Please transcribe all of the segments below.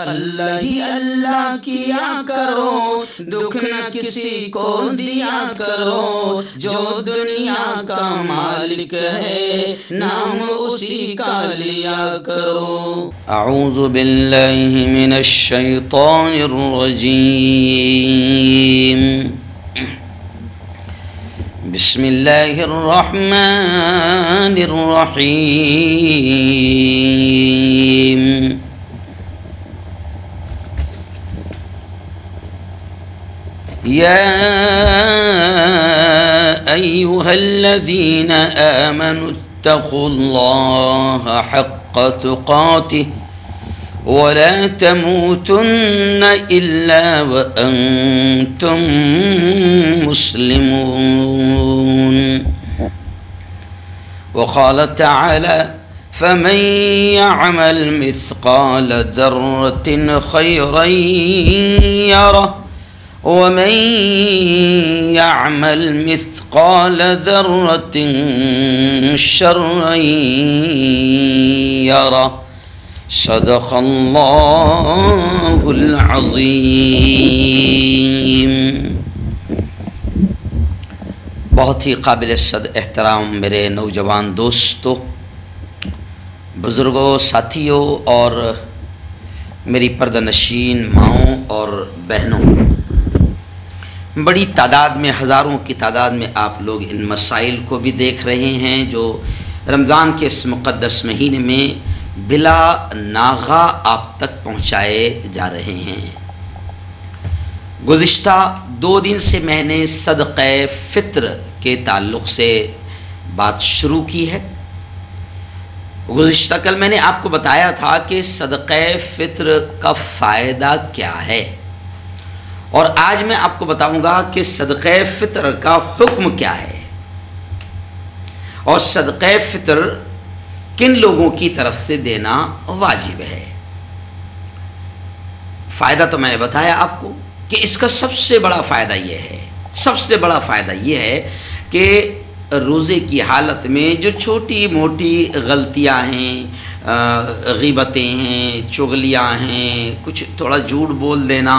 اللہ ہی اللہ کیا کرو، دکھ نہ کسی کو دیا کرو، جو دنیا کا مالک ہے نام اسی کا لیا کرو۔ اعوذ باللہ من الشیطان الرجیم، بسم اللہ الرحمن الرحیم۔ یا ایہا الذین آمنوا اتقوا اللہ حق تقاتہ ولا تموتن الا وانتم مسلمون۔ وقال تعالی فمن يعمل مثقال ذرة خيرا يره ومن يعمل مثقال ذرة شرا يره۔ صدق اللہ العظیم۔ بہت ہی قابل صد احترام میرے نوجوان دوستو، بزرگوں، ساتھیوں اور میری پردہ نشین ماؤں اور بہنوں، بڑی تعداد میں، ہزاروں کی تعداد میں آپ لوگ ان مسائل کو بھی دیکھ رہے ہیں جو رمضان کے اس مقدس مہینے میں بلا ناغہ آپ تک پہنچائے جا رہے ہیں۔ گزشتہ 2 دن سے میں نے صدقہ فطر کے تعلق سے بات شروع کی ہے۔ گزشتہ کل میں نے آپ کو بتایا تھا کہ صدقہ فطر کا فائدہ کیا ہے، اور آج میں آپ کو بتاؤں گا کہ صدقہ فطر کا حکم کیا ہے، اور صدقہ فطر کن لوگوں کی طرف سے دینا واجب ہے۔ فائدہ تو میں نے بتایا آپ کو کہ اس کا سب سے بڑا فائدہ یہ ہے کہ روزے کی حالت میں جو چھوٹی موٹی غلطیاں ہیں، غیبتیں ہیں، چغلیاں ہیں، کچھ تھوڑا جھوٹ بول دینا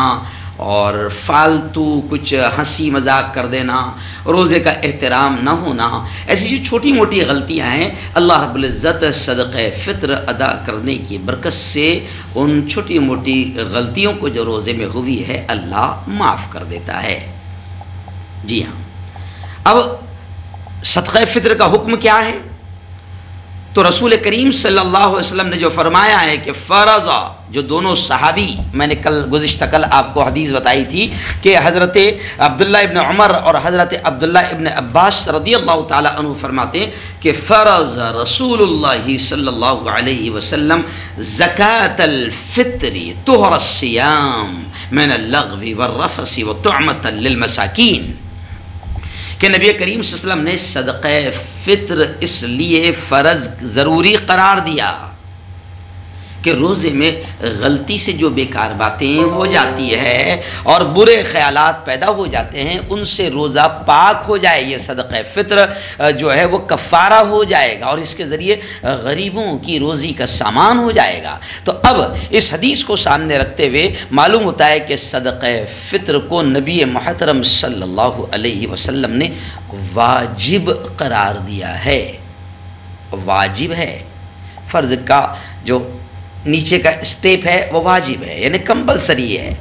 اور فالتو کچھ ہنسی مذاق کر دینا، روزے کا احترام نہ ہونا، ایسی جو چھوٹی موٹی غلطیاں ہیں، اللہ رب العزت صدقہ فطر ادا کرنے کی برکت سے ان چھوٹی موٹی غلطیوں کو جو روزے میں ہوئی ہے اللہ معاف کر دیتا ہے۔ جی ہاں، اب صدقہ فطر کا حکم کیا ہے؟ تو رسول کریم صلی اللہ علیہ وسلم نے جو فرمایا ہے کہ فرضا، جو دونوں صحابی، میں نے گزشتہ کل آپ کو حدیث بتائی تھی کہ حضرت عبداللہ ابن عمر اور حضرت عبداللہ ابن عباس رضی اللہ تعالی عنہ فرماتے ہیں کہ فرض رسول اللہ صلی اللہ علیہ وسلم زکاة الفطر طہر الصیام من اللغو والرفث وطعمة للمساکین، کہ نبی کریم صلی اللہ علیہ وسلم نے صدقہ فطر اس لیے فرض ضروری قرار دیا کہ روزے میں غلطی سے جو بیکار باتیں ہو جاتی ہے اور برے خیالات پیدا ہو جاتے ہیں، ان سے روزہ پاک ہو جائے۔ یہ صدقہ فطر جو ہے وہ کفارہ ہو جائے گا اور اس کے ذریعے غریبوں کی روزی کا سامان ہو جائے گا۔ تو اب اس حدیث کو سامنے رکھتے ہوئے معلوم ہوتا ہے کہ صدقہ فطر کو نبی محترم صلی اللہ علیہ وسلم نے واجب قرار دیا ہے۔ واجب ہے، فرض کا جو نیچے کا اسٹیپ ہے وہ واجب ہے، یعنی کمپلسری ہے۔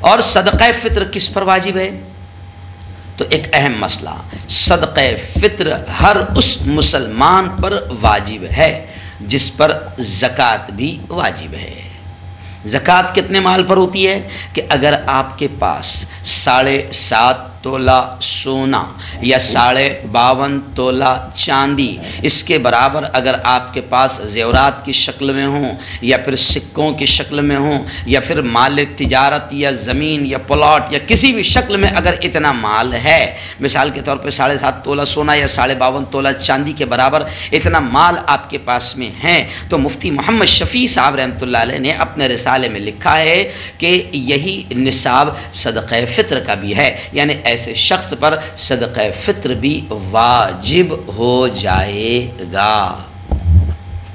اور صدقہ فطر کس پر واجب ہے؟ تو ایک اہم مسئلہ، صدقہ فطر ہر اس مسلمان پر واجب ہے جس پر زکوٰۃ بھی واجب ہے۔ زکوٰۃ کتنے مال پر ہوتی ہے کہ اگر آپ کے پاس 7.5 تولہ سونا یا 52.5 تولہ چاندی، اس کے برابر اگر آپ کے پاس زیورات کی شکل میں ہوں یا پھر سکوں کی شکل میں ہوں یا پھر مال تجارت یا زمین یا پلاٹ یا کسی بھی شکل میں اگر اتنا مال ہے، مثال کے طور پہ 7.5 تولہ سونا یا 52.5 تولہ چاندی کے برابر اتنا مال آپ کے پاس میں ہے، تو مفتی محمد شفیع صاحب رحمۃ اللہ علیہ نے اپنے رسالے میں لکھا ہے کہ یہی نصاب صدقہ فطر کا بھی ہے، یعنی ایسے شخص پر صدقہ فطر بھی واجب ہو جائے گا۔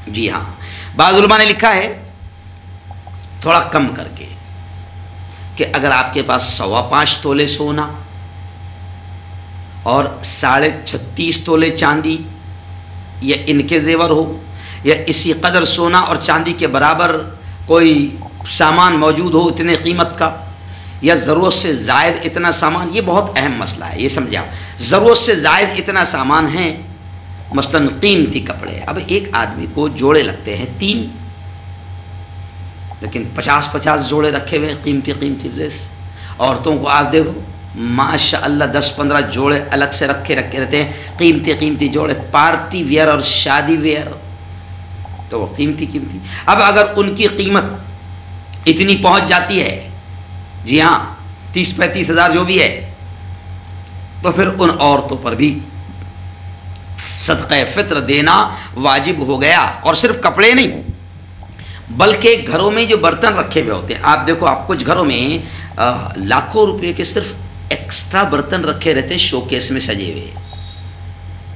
جی ہاں، بعض علماء نے لکھا ہے تھوڑا کم کر کے، کہ اگر آپ کے پاس 5.25 تولے سونا اور 36.5 تولے چاندی یا ان کے زیور ہو، یا اسی قدر سونا اور چاندی کے برابر کوئی سامان موجود ہو اتنے قیمت کا، یا ضرورت سے زائد اتنا سامان، یہ بہت اہم مسئلہ ہے، یہ سمجھا، ضرورت سے زائد اتنا سامان ہے، مثلا قیمتی کپڑے، اب ایک آدمی کو جوڑے لگتے ہیں 3، لیکن 50 جوڑے رکھے ہوئے قیمتی ڈریس، عورتوں کو آپ دیکھو ماشاء اللہ 10-15 جوڑے الگ سے رکھے رہتے ہیں، قیمتی جوڑے، پارٹی ویئر اور شادی ویئر، تو وہ قیمتی۔ اب اگر ان کی قیمت اتنی پہنچ جاتی ہے، جی ہاں 30-35 ہزار جو بھی ہے، تو پھر ان عورتوں پر بھی صدقہ فطر دینا واجب ہو گیا۔ اور صرف کپڑے نہیں، بلکہ گھروں میں جو برتن رکھے ہوئے ہوتے ہیں، آپ دیکھو، آپ کچھ گھروں میں لاکھوں روپے کے صرف ایکسٹرا برتن رکھے رہتے ہیں، شوکیس میں سجے ہوئے،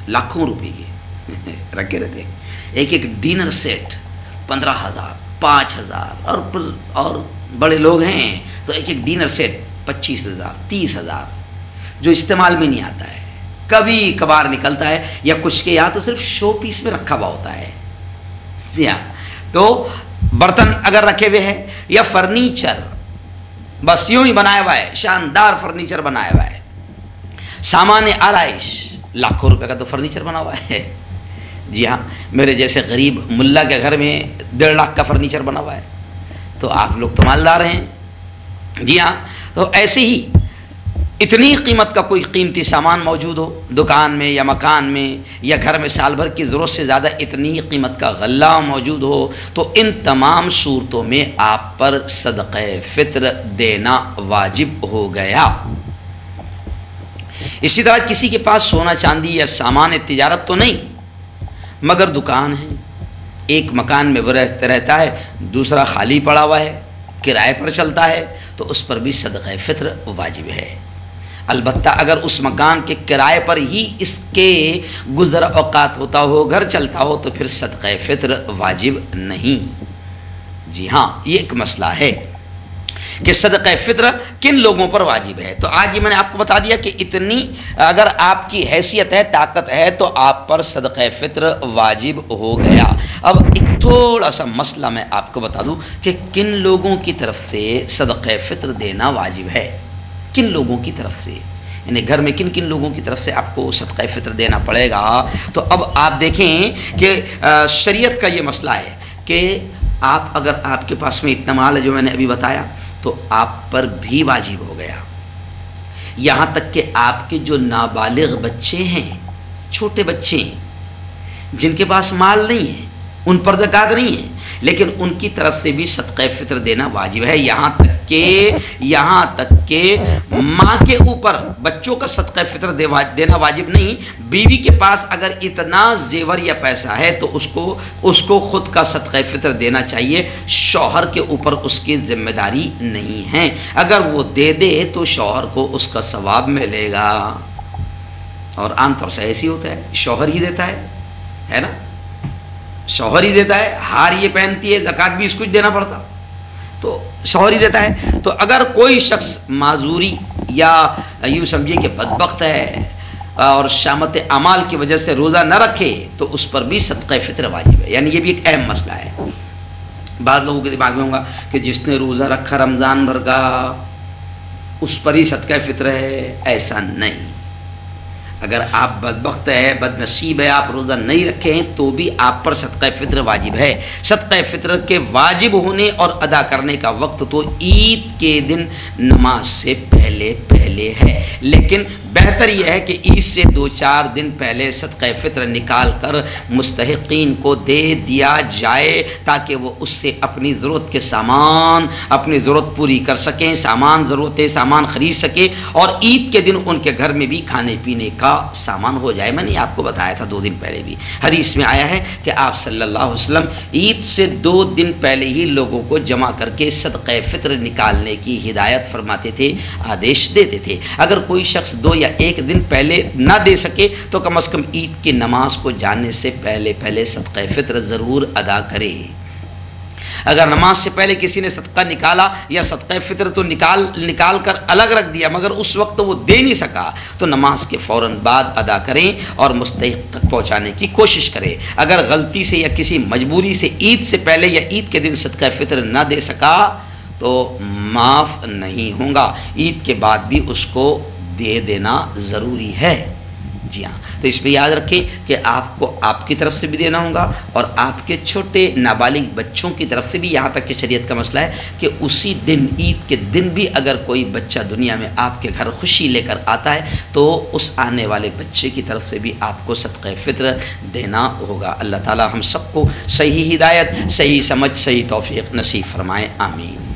لاکھوں روپے کے رکھے رہتے ہیں، ایک ڈینر سیٹ 15,000 5,000، اور بڑے لوگ ہیں تو ایک ڈینر سیٹ 25,000 30,000، جو استعمال میں نہیں آتا ہے، کبھی کبھار نکلتا ہے، یا کچھ کے یا تو صرف شو پیس میں رکھا ہوا ہوتا ہے۔ تو برتن اگر رکھے ہوئے ہیں، یا فرنیچر بس یوں ہی بنایا ہوا ہے، شاندار فرنیچر بنایا ہوا ہے، سامان آرائش، لاکھوں روپے کا تو فرنیچر بنا ہوا ہے، جی ہاں، میرے جیسے غریب ملا کے گھر میں 1.5 لاکھ کا فرنیچر بنا ہوا ہے، تو آپ لوگ تو مالدار ہیں، جی ہاں۔ تو ایسے ہی اتنی قیمت کا کوئی قیمتی سامان موجود ہو دکان میں یا مکان میں، یا گھر میں سال بھر کی ضرورت سے زیادہ اتنی قیمت کا غلہ موجود ہو، تو ان تمام صورتوں میں آپ پر صدقہ فطر دینا واجب ہو گیا۔ اسی طرح کسی کے پاس سونا چاندی یا سامان تجارت تو نہیں، مگر دکان ہے، ایک مکان میں وہ رہتا ہے، دوسرا خالی پڑا ہوا ہے، کرائے پر چلتا ہے، تو اس پر بھی صدقہ فطر واجب ہے۔ البتہ اگر اس مکان کے کرائے پر ہی اس کے گزر اوقات ہوتا ہو، گھر چلتا ہو، تو پھر صدقہ فطر واجب نہیں۔ جی ہاں، یہ ایک مسئلہ ہے کہ صدقہ فطر کن لوگوں پر واجب ہے۔ تو آج یہ میں نے آپ کو بتا دیا کہ اتنی اگر آپ کی حیثیت ہے، طاقت ہے، تو آپ پر صدقہ فطر واجب ہو گیا۔ اب ایک تھوڑا سا مسئلہ میں آپ کو بتا دوں کہ کن لوگوں کی طرف سے صدقہ فطر دینا واجب ہے، کن لوگوں کی طرف سے، یعنی گھر میں کن کن لوگوں کی طرف سے آپ کو صدقہ فطر دینا پڑے گا۔ تو اب آپ دیکھیں کہ شریعت کا یہ مسئلہ ہے کہ اگر آپ کے پاس میں اتنا مال ہے جو میں نے ابھی بتایا، تو آپ پر بھی واجب ہو گیا، یہاں تک کہ آپ کے جو نابالغ بچے ہیں، چھوٹے بچے ہیں جن کے پاس مال نہیں ہے، ان پر زکوٰۃ نہیں ہے، لیکن ان کی طرف سے بھی صدقہ فطر دینا واجب ہے، یہاں تک کہ ماں کے اوپر بچوں کا صدقہ فطر دینا واجب نہیں۔ بیوی کے پاس اگر اتنا زیور یا پیسہ ہے تو اس کو خود کا صدقہ فطر دینا چاہیے، شوہر کے اوپر اس کی ذمہ داری نہیں ہے، اگر وہ دے دے تو شوہر کو اس کا ثواب ملے گا، اور عام طور سے ایسے ہی ہوتا ہے، شوہر ہی دیتا ہے نا، شوہر ہی دیتا ہے، ہار یہ پہنتی ہے، زکوٰۃ بھی اس کو دینا پڑتا، تو شوہر ہی دیتا ہے۔ تو اگر کوئی شخص معذوری یا یوں سمجھیے کہ بدبخت ہے اور شامت اعمال کی وجہ سے روزہ نہ رکھے، تو اس پر بھی صدقہ فطر واجب ہے، یعنی یہ بھی ایک اہم مسئلہ ہے۔ بعض لوگوں کے دماغ میں ہوگا کہ جس نے روزہ رکھا رمضان بھر کا اس پر ہی صدقہ فطر ہے، ایسا نہیں۔ اگر آپ بدبخت ہے، بد نصیب ہے، آپ روزہ نہیں رکھے ہیں، تو بھی آپ پر صدقہ فطر واجب ہے۔ صدقہ فطر کے واجب ہونے اور ادا کرنے کا وقت تو عید کے دن نماز سے پہلے ہے، لیکن بہتر یہ ہے کہ عید سے 2-4 دن پہلے صدقہ فطر نکال کر مستحقین کو دے دیا جائے، تاکہ وہ اس سے اپنی ضرورت کے سامان، اپنی ضرورت پوری کر سکیں، سامان خرید سکے، اور عید کے دن ان کے گھر میں بھی کھانے پینے کا سامان ہو جائے۔ میں نے آپ کو بتایا تھا 2 دن پہلے بھی، حدیث میں آیا ہے کہ آپ صلی اللہ علیہ وسلم عید سے 2 دن پہلے ہی لوگوں کو جمع کر کے صدقہ فطر نکالنے کی ہدایت فرماتے تھے، آدیش دیتے تھے۔ اگر کوئی شخص 2 یا 1 دن پہلے نہ دے سکے تو کم از کم عید کی نماز کو جانے سے پہلے صدقہ فطر ضرور ادا کرے۔ اگر نماز سے پہلے کسی نے صدقہ نکالا یا صدقہ فطر تو نکال کر الگ رکھ دیا مگر اس وقت وہ دے نہیں سکا تو نماز کے فوراً بعد ادا کریں اور مستحق تک پہنچانے کی کوشش کریں. اگر غلطی سے یا کسی مجبوری سے عید سے پہلے یا عید کے دن صدقہ فطر نہ دے سکا تو معاف نہیں ہوگا، عید کے بعد بھی اس کو دے دینا ضروری ہے. جی ہاں، تو اس پہ یاد رکھیں کہ آپ کو آپ کی طرف سے بھی دینا ہوگا اور آپ کے چھوٹے نابالغ بچوں کی طرف سے بھی، یہاں تک کہ شریعت کا مسئلہ ہے کہ اسی دن عید کے دن بھی اگر کوئی بچہ دنیا میں آپ کے گھر خوشی لے کر آتا ہے تو اس آنے والے بچے کی طرف سے بھی آپ کو صدقہ فطر دینا ہوگا. اللہ تعالی ہم سب کو صحیح ہدایت، صحیح سمجھ، صحیح توفیق نصیب فرمائے. آمین.